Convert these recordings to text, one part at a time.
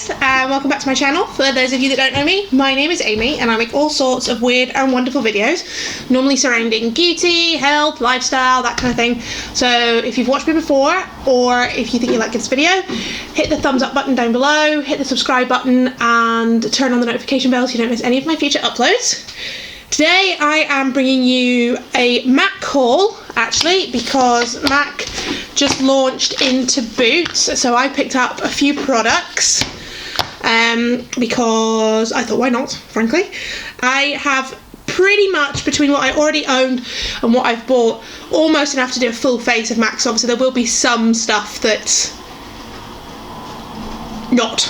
guys, and welcome back to my channel. For those of you that don't know me, my name is Amy and I make all sorts of weird and wonderful videos, normally surrounding beauty, health, lifestyle, that kind of thing. So if you've watched me before, or if you think you like this video, hit the thumbs up button down below, hit the subscribe button and turn on the notification bell so you don't miss any of my future uploads. Today I am bringing you a MAC haul, actually, because MAC just launched into Boots, so I picked up a few products because I thought, why not, frankly. I have pretty much, between what I already owned and what I've bought, almost enough to do a full face of MAC. So obviously there will be some stuff that's not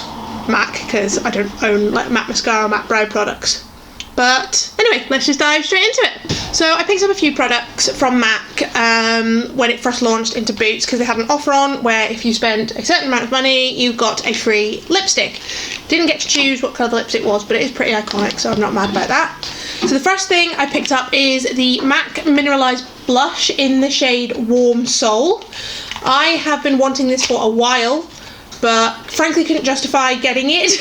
MAC, because I don't own like MAC mascara or MAC brow products. But anyway, let's just dive straight into it. So I picked up a few products from MAC when it first launched into Boots, because they had an offer on where if you spent a certain amount of money, you got a free lipstick. Didn't get to choose what colour the lipstick was, but it is pretty iconic, so I'm not mad about that. So the first thing I picked up is the MAC Mineralized Blush in the shade Warm Soul. I have been wanting this for a while, but frankly couldn't justify getting it.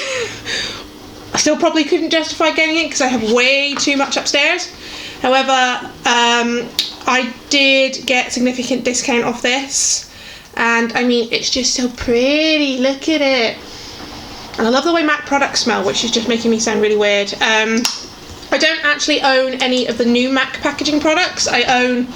I still probably couldn't justify getting it because I have way too much upstairs. However, I did get significant discount off this, and I mean, it's just so pretty. Look at it. And I love the way MAC products smell, which is just making me sound really weird. I don't actually own any of the new MAC packaging products. I own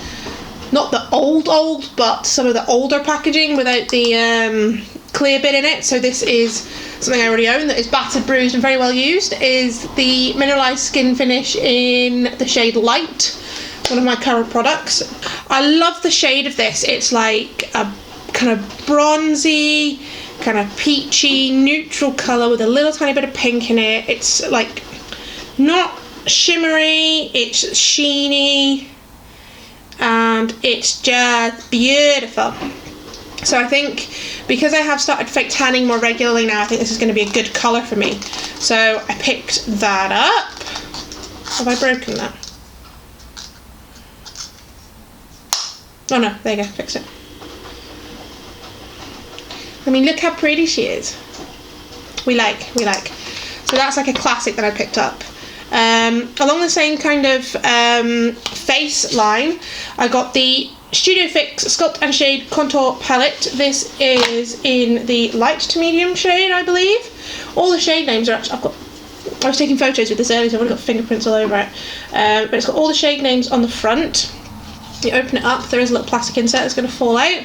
not the old, but some of the older packaging without the clear bit in it. So this is something I already own that is battered, bruised and very well used, is the Mineralized Skin Finish in the shade Light, one of my current products. I love the shade of this. It's like a kind of bronzy, kind of peachy, neutral colour with a little tiny bit of pink in it. It's like not shimmery, it's sheeny, and it's just beautiful. So I think because I have started fake tanning more regularly now, I think this is going to be a good colour for me. So I picked that up. Have I broken that? Oh no, there you go, fixed it. I mean, look how pretty she is. We like. So that's like a classic that I picked up. Along the same kind of face line, I got the Studio Fix Sculpt and Shade Contour Palette. This is in the light to medium shade, I believe. All the shade names are actually, I was taking photos with this earlier, so I've already got fingerprints all over it. But it's got all the shade names on the front. You open it up, there is a little plastic insert that's going to fall out.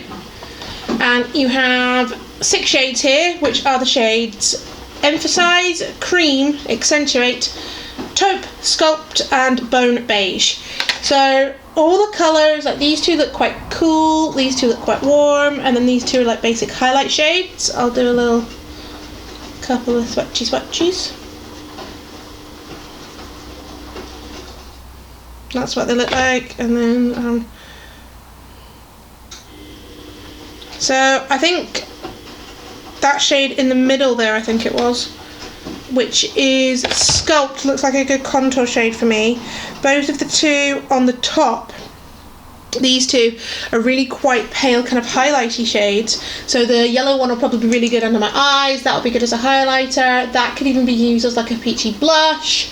And you have 6 shades here, which are the shades Emphasize, Cream, Accentuate, Taupe, Sculpt and Bone Beige. So all the colours, like these two look quite cool, these two look quite warm, and then these two are like basic highlight shades. I'll do a little couple of swatchies. That's what they look like. And then so I think that shade in the middle there, I think it was, which is Sculpt, looks like a good contour shade for me. Both of the two on the top, these two are really quite pale, kind of highlighty shades. So the yellow one will probably be really good under my eyes. That'll be good as a highlighter. That could even be used as like a peachy blush.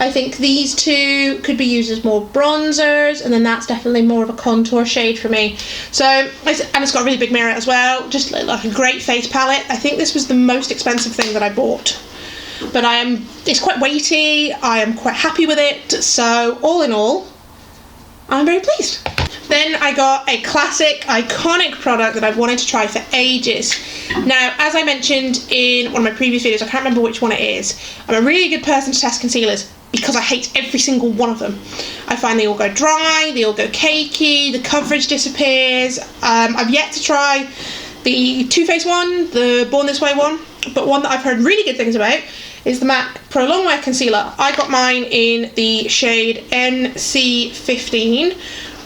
I think these two could be used as more bronzers, and then that's definitely more of a contour shade for me. So, and it's got a really big mirror as well, just like a great face palette. I think this was the most expensive thing that I bought. But it's quite weighty, I am quite happy with it, so all in all, I'm very pleased. Then I got a classic, iconic product that I've wanted to try for ages. Now, as I mentioned in one of my previous videos, I can't remember which one it is, I'm a really good person to test concealers because I hate every single one of them. I find they all go dry, they all go cakey, the coverage disappears. I've yet to try the Too Faced one, the Born This Way one, but one that I've heard really good things about is the MAC Pro Longwear Concealer. I got mine in the shade NC15,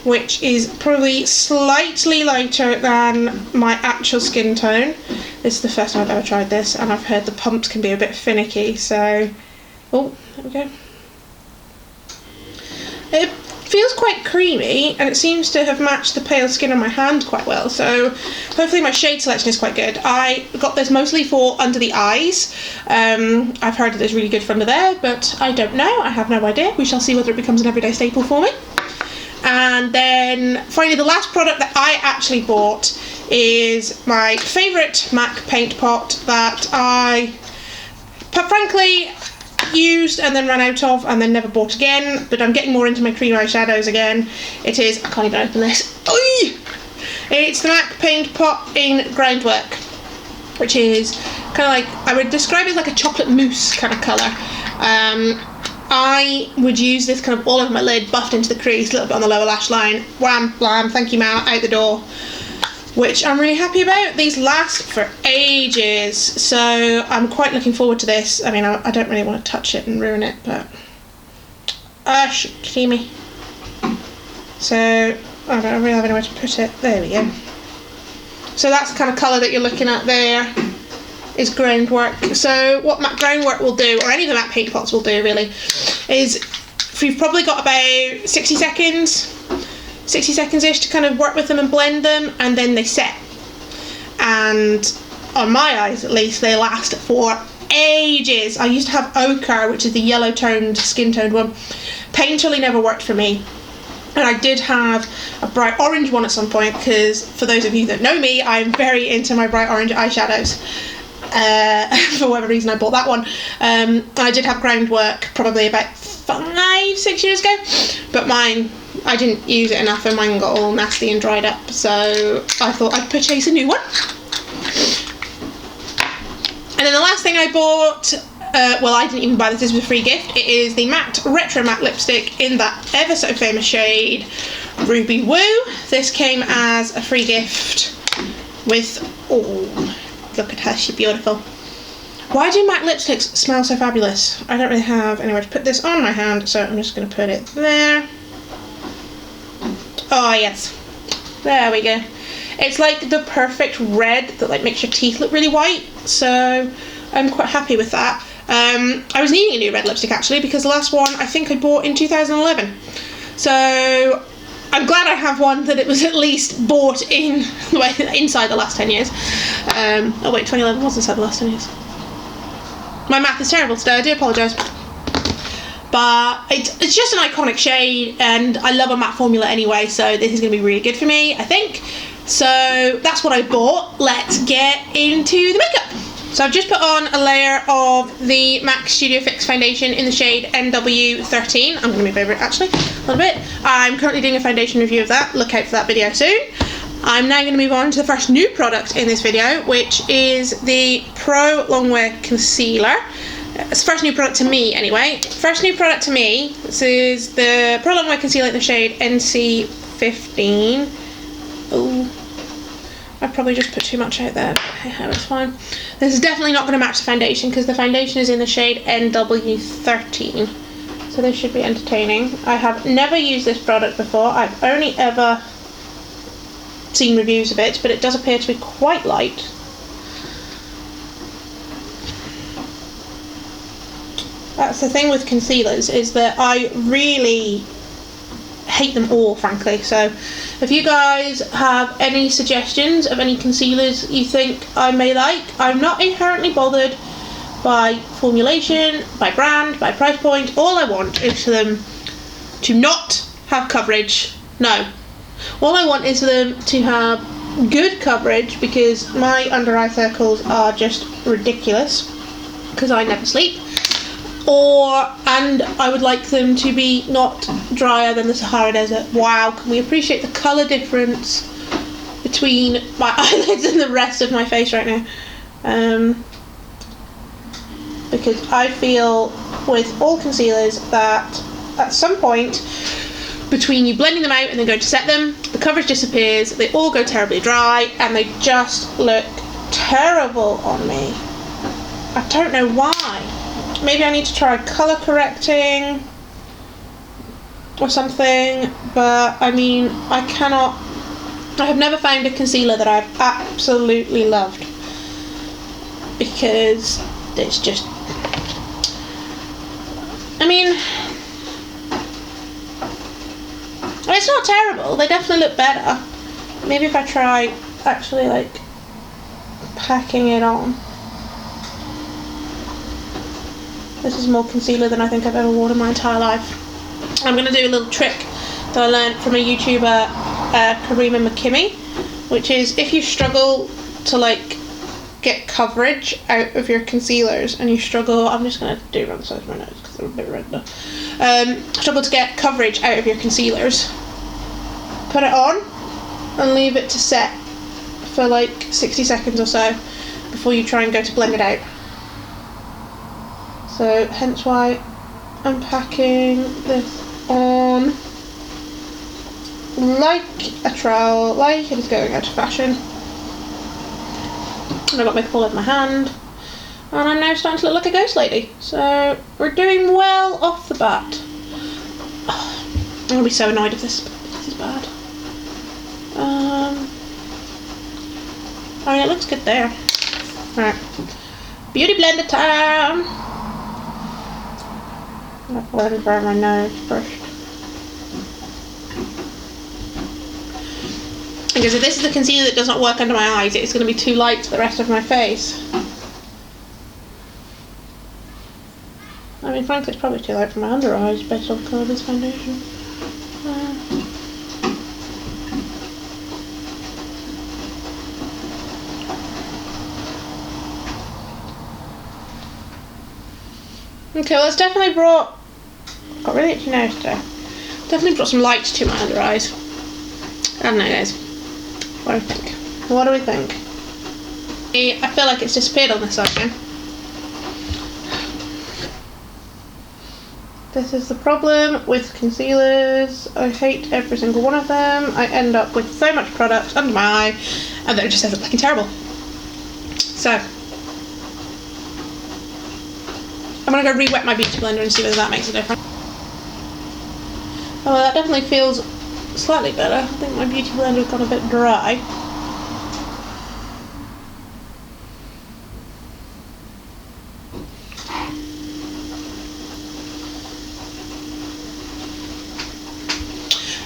which is probably slightly lighter than my actual skin tone. This is the first time I've ever tried this, and I've heard the pumps can be a bit finicky, so... Oh, there we go. feels quite creamy, and it seems to have matched the pale skin on my hand quite well, so hopefully my shade selection is quite good. I got this mostly for under the eyes. I've heard that it's really good for under there, but I don't know, I have no idea. We shall see whether it becomes an everyday staple for me. And then finally the last product that I actually bought is my favourite MAC paint pot that I frankly used and then ran out of and then never bought again, but I'm getting more into my cream eyeshadows again. It is, I can't even open this. Oy! It's the MAC paint pot in Groundwork, which is kind of like, I would describe it as like a chocolate mousse kind of colour. I would use this kind of all over my lid, buffed into the crease, a little bit on the lower lash line, wham, blam, thank you ma'am, out the door, which I'm really happy about. These last for ages, so I'm quite looking forward to this. I mean, I don't really want to touch it and ruin it, but see me. So I don't really have anywhere to put it. There we go. So that's the kind of colour that you're looking at there, is Groundwork. So what MAC Groundwork will do, or any of the MAC paint pots will do really, is you've probably got about 60 seconds-ish to kind of work with them and blend them, and then they set. And on my eyes at least, they last for ages. I used to have ochre, which is the yellow toned, skin toned one. Paint really never worked for me. And I did have a bright orange one at some point, because for those of you that know me, I'm very into my bright orange eyeshadows. For whatever reason I bought that one. I did have Groundwork probably about 5-6 years ago, but mine, I didn't use it enough and mine got all nasty and dried up, so I thought I'd purchase a new one. And then the last thing I bought, well, I didn't even buy this was a free gift. It is the matte Retro Matte lipstick in that ever so famous shade Ruby Woo. This came as a free gift with, oh, look at her, she's beautiful. Why do matte lipsticks smell so fabulous? I don't really have anywhere to put this on my hand, so I'm just going to put it there. Oh yes, there we go. It's like the perfect red that like makes your teeth look really white, so I'm quite happy with that. I was needing a new red lipstick actually, because the last one I think I bought in 2011, so I'm glad I have one that it was at least bought in, well, inside the last 10 years. Oh wait, 2011 was inside the last 10 years. My math is terrible today, I do apologise. But it's just an iconic shade, and I love a matte formula anyway, so this is going to be really good for me, I think. So that's what I bought. Let's get into the makeup. So I've just put on a layer of the MAC Studio Fix foundation in the shade NW13. I'm going to move over it actually a little bit. I'm currently doing a foundation review of that. Look out for that video soon. I'm now going to move on to the first new product in this video, which is the Pro Longwear Concealer. It's the first new product to me anyway. First new product to me, this is the Pro Longwear Concealer in the shade NC15. Oh, I probably just put too much out there. Hey, it's fine. This is definitely not going to match the foundation, because the foundation is in the shade NW13. So this should be entertaining. I have never used this product before. I've only ever seen reviews of it, but it does appear to be quite light. That's the thing with concealers, is that I really hate them all, frankly. So if you guys have any suggestions of any concealers you think I may like, I'm not inherently bothered by formulation, by brand, by price point. All I want is for them to not have coverage. No. All I want is for them to have good coverage, because my under eye circles are just ridiculous, because I never sleep. And I would like them to be not drier than the Sahara Desert. Wow, can we appreciate the colour difference between my eyelids and the rest of my face right now? Because I feel with all concealers that at some point between you blending them out and then going to set them, the coverage disappears, they all go terribly dry, and they just look terrible on me. I don't know why. Maybe I need to try colour correcting or something, but I mean, I have never found a concealer that I've absolutely loved, because it's just, I mean, But it's not terrible. They definitely look better. Maybe if I try actually like packing it on. This is more concealer than I think I've ever worn in my entire life. I'm going to do a little trick that I learned from a YouTuber, Karima McKimmy, which is if you struggle to like get coverage out of your concealers and you struggle, I'm just going to do it around the side of my nose because they're a bit red now. Struggle to get coverage out of your concealers, put it on and leave it to set for like 60 seconds or so before you try and go to blend it out. So hence why I'm packing this on like a trowel, like it is going out of fashion. And I've got makeup all over my hand, and I'm now starting to look like a ghost lady. So we're doing well off the bat. I'm gonna be so annoyed if this is bad. I mean, it looks good there. Right, beauty blender time. I'm gonna blend it around my nose first. Because if this is the concealer that does not work under my eyes, it's going to be too light for the rest of my face. I mean, frankly, it's probably too light for my under eyes based on the colour of this foundation. Okay, well, it's definitely brought... I've got really itchy nose today. Definitely brought some light to my under eyes. I don't know, guys. What do we think? What do we think? I feel like it's disappeared on this side again. This is the problem with concealers. I hate every single one of them. I end up with so much product under my eye and then it just ends up looking terrible. So I'm gonna go re-wet my beauty blender and see whether that makes a difference. Oh, well, that definitely feels slightly better. I think my beauty blender's got a bit dry.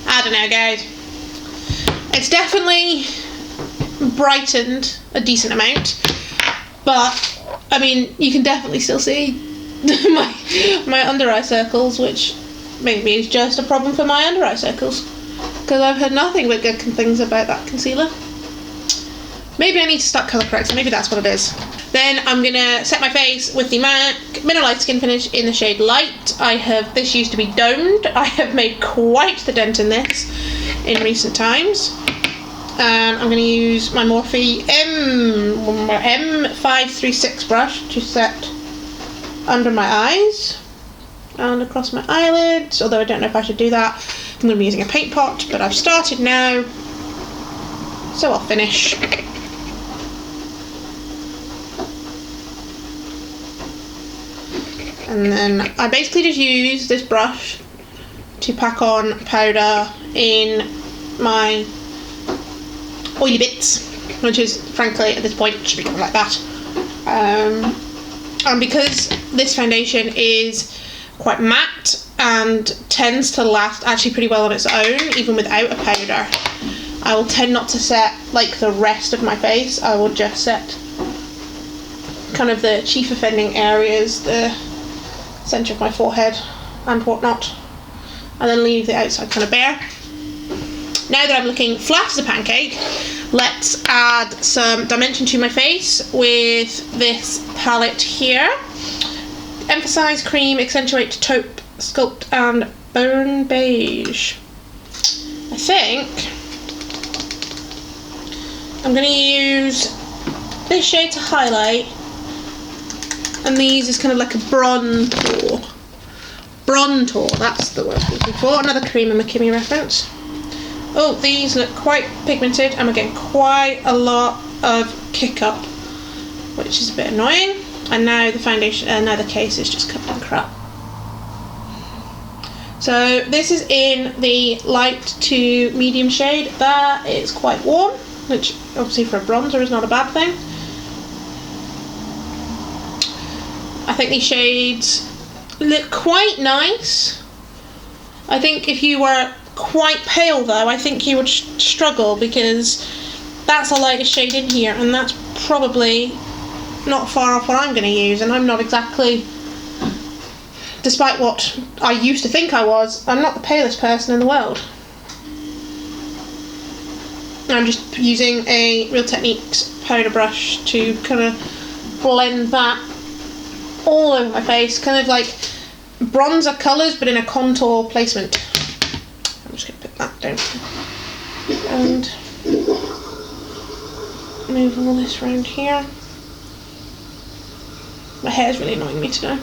I don't know, guys. It's definitely brightened a decent amount, but I mean, you can definitely still see my under eye circles, which maybe is just a problem for my under eye circles, because I've heard nothing but good things about that concealer. Maybe I need to start colour correcting, maybe that's what it is. Then I'm going to set my face with the MAC Mineralized Skin Finish in the shade Light. This used to be domed. I have made quite the dent in this in recent times. And I'm going to use my Morphe M536 brush to set under my eyes and across my eyelids, although I don't know if I should do that. I'm going to be using a paint pot, but I've started now, so I'll finish. And then I basically just use this brush to pack on powder in my oily bits, which is frankly at this point should be kind of like that. And because this foundation is quite matte and tends to last actually pretty well on its own even without a powder, I will tend not to set like the rest of my face. I will just set kind of the chief offending areas, the centre of my forehead and whatnot, and then leave the outside kind of bare. Now that I'm looking flat as a pancake, let's add some dimension to my face with this palette here. Emphasize, Cream, Accentuate, Taupe, Sculpt and Bone Beige. I think I'm going to use this shade to highlight, and these is kind of like a bronzer. Bronzer, that's the word I'm looking for. Another Karima McKimmy reference. Oh, these look quite pigmented and we're getting quite a lot of kick up, which is a bit annoying. And now the foundation, now the case is just covered in crap. So this is in the light to medium shade. That is quite warm, which obviously for a bronzer is not a bad thing. I think these shades look quite nice. I think if you were quite pale though. I think you would struggle because that's the lightest shade in here, and that's probably not far off what I'm going to use, and I'm not exactly, despite what I used to think I was, I'm not the palest person in the world. I'm just using a Real Techniques powder brush to kind of blend that all over my face, kind of like bronzer colours but in a contour placement. I'm just going to put that down and move all this around here. My hair's really annoying me today.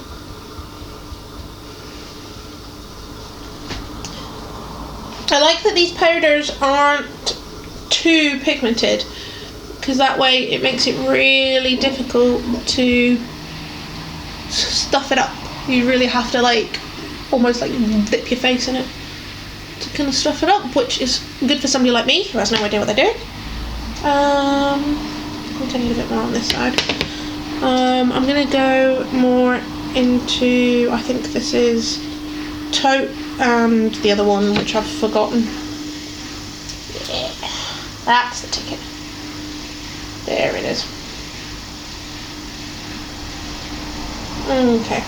I like that these powders aren't too pigmented, because that way it makes it really difficult to stuff it up. You really have to like almost like dip your face in it to kind of stuff it up, which is good for somebody like me who has no idea what they're doing. I think I need a bit more on this side. I'm going to go more into, I think this is Taupe and the other one which I've forgotten. Yeah, that's the ticket. There it is. Okay.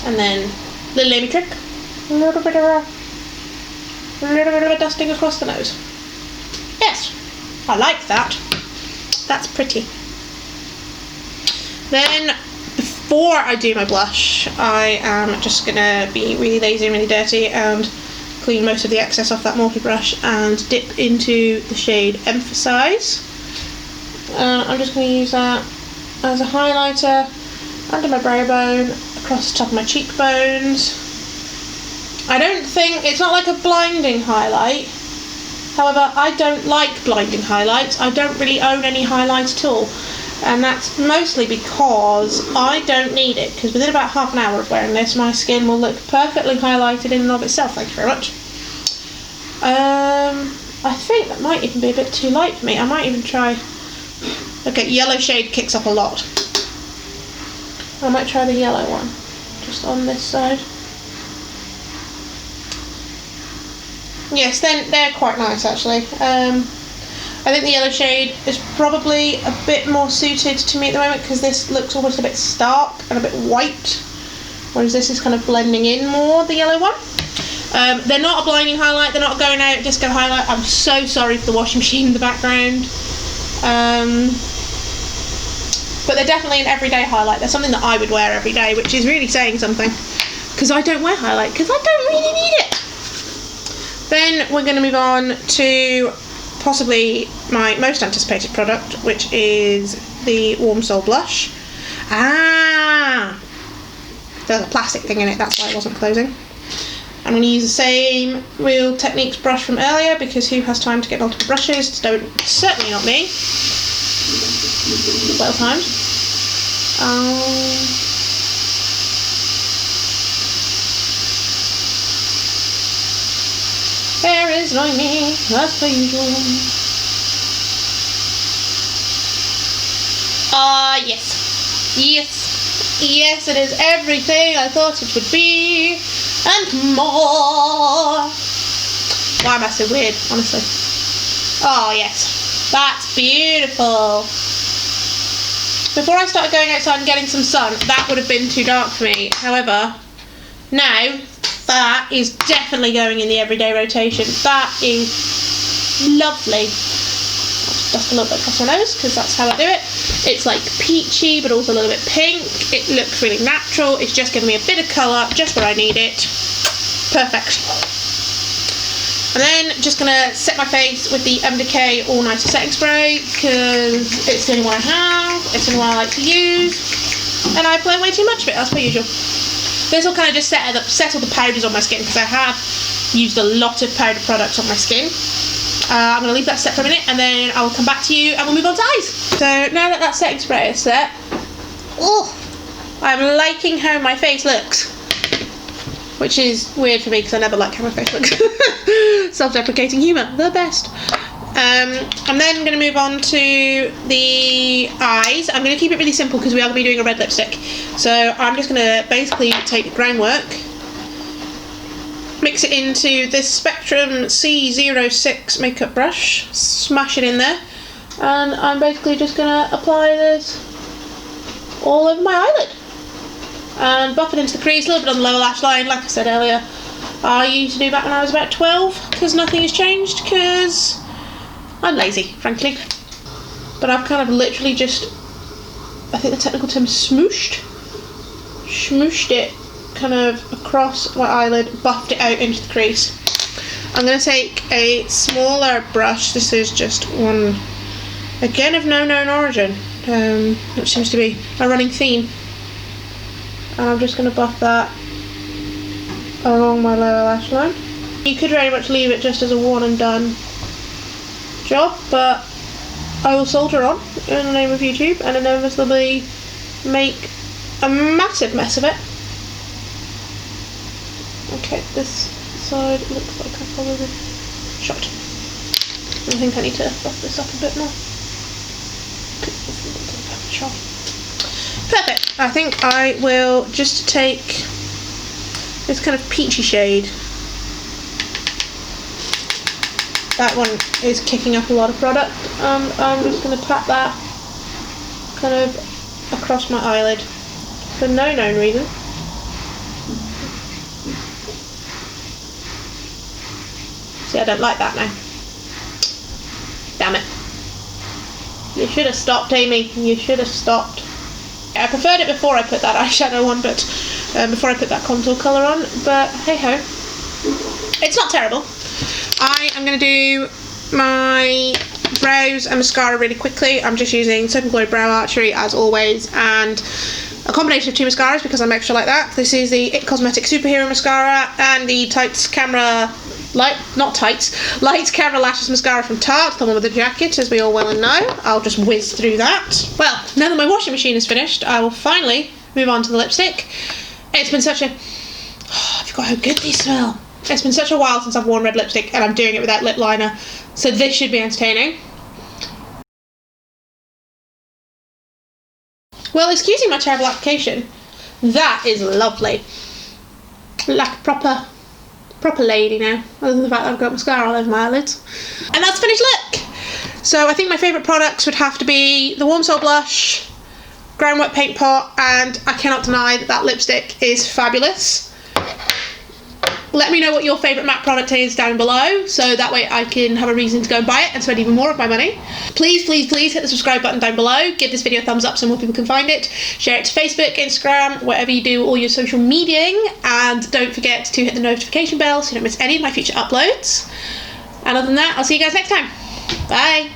And then little Amy trick. A little bit of a dusting across the nose. Yes, I like that. That's pretty. Then before I do my blush, I am just gonna be really lazy and really dirty and clean most of the excess off that Morphe brush and dip into the shade Emphasize. I'm just going to use that as a highlighter under my brow bone, across the top of my cheekbones. I don't think, it's not like a blinding highlight. However, I don't like blinding highlights. I don't really own any highlights at all. And that's mostly because I don't need it, because within about half an hour of wearing this, my skin will look perfectly highlighted in and of itself. Thank you very much. I think that might even be a bit too light for me. I might even try... Okay, yellow shade kicks up a lot. I might try the yellow one, just on this side. Yes, then they're quite nice actually. I think the yellow shade is probably a bit more suited to me at the moment, because this looks almost a bit stark and a bit white, whereas this is kind of blending in more, the yellow one. They're not a blinding highlight, they're not a going out disco highlight. I'm so sorry for the washing machine in the background. But they're definitely an everyday highlight. They're something that I would wear every day, which is really saying something, because I don't wear highlight, because I don't really need it. Then we're going to move on to possibly my most anticipated product, which is the Warm Soul Blush. Ah! There's a plastic thing in it, that's why it wasn't closing. I'm going to use the same Real Techniques brush from earlier, because who has time to get multiple brushes? Certainly not me. Well timed. Hair is annoying me, as per usual. Yes. Yes. Yes, it is everything I thought it would be, and more. Why am I so weird, honestly? Oh, yes. That's beautiful. Before I started going outside and getting some sun, that would have been too dark for me. However, now, that is definitely going in the everyday rotation. That is lovely. I'll just dust a little bit across my nose, because that's how I do it. It's like peachy, but also a little bit pink. It looks really natural. It's just giving me a bit of colour, just where I need it. Perfect. And then just going to set my face with the Decay All Nighter Setting Spray, because it's the only one I have, it's the only one I like to use, and I apply way too much of it, as per usual. This will kind of just settle the powders on my skin, because I have used a lot of powder products on my skin. I'm going to leave that set for a minute, and then I will come back to you and we'll move on to eyes. So now that setting spray is set, I'm liking how my face looks. Which is weird for me, because I never like how my face looks. Self-deprecating humour, the best. I'm then going to move on to the eyes. I'm going to keep it really simple, because we are going to be doing a red lipstick. So I'm just going to basically take the groundwork mix it into this Spectrum C06 makeup brush, smash it in there, and I'm basically just going to apply this all over my eyelid and buff it into the crease, a little bit on the lower lash line. Like I said earlier, I used to do that when I was about 12 because nothing has changed, because I'm lazy, frankly. But I've kind of literally just, I think the technical term is smooshed it kind of across my eyelid, buffed it out into the crease. I'm going to take a smaller brush. This is just one, again, of no known origin, which seems to be a running theme. And I'm just going to buff that along my lower lash line. You could very much leave it just as a one and done job, but I will soldier on in the name of YouTube and inevitably make a massive mess of it. Okay, this side looks like I've probably shot. I think I need to buff this up a bit more. Perfect. I think I will just take this kind of peachy shade. That one is kicking up a lot of product, and I'm just going to pat that kind of across my eyelid for no known reason. See, I don't like that now. Damn it. You should have stopped, Amy. You should have stopped. I preferred it before I put that eyeshadow on, but before I put that contour colour on, but hey ho. It's not terrible. I am going to do my brows and mascara really quickly. I'm just using Soap and Glory Brow Archery as always, and a combination of two mascaras because I'm extra like that. This is the IT Cosmetics Superhero Mascara and the Lights Camera Lashes Mascara from Tarte, the one with the jacket, as we all well and know. I'll just whiz through that. Well, now that my washing machine is finished, I will finally move on to the lipstick. It's been such a... Oh, I forgot how good these smell. It's been such a while since I've worn red lipstick, and I'm doing it without lip liner, so this should be entertaining. Well, excusing my terrible application, that is lovely. Like a proper lady now, other than the fact that I've got mascara all over my eyelids. And that's the finished look! So I think my favourite products would have to be the Warm Soul Blush, Ground Wet Paint Pot, and I cannot deny that that lipstick is fabulous. Let me know what your favourite MAC product is down below, so that way I can have a reason to go and buy it and spend even more of my money. Please, please, please hit the subscribe button down below. Give this video a thumbs up so more people can find it. Share it to Facebook, Instagram, wherever you do all your social mediaing. And don't forget to hit the notification bell so you don't miss any of my future uploads. And other than that, I'll see you guys next time. Bye.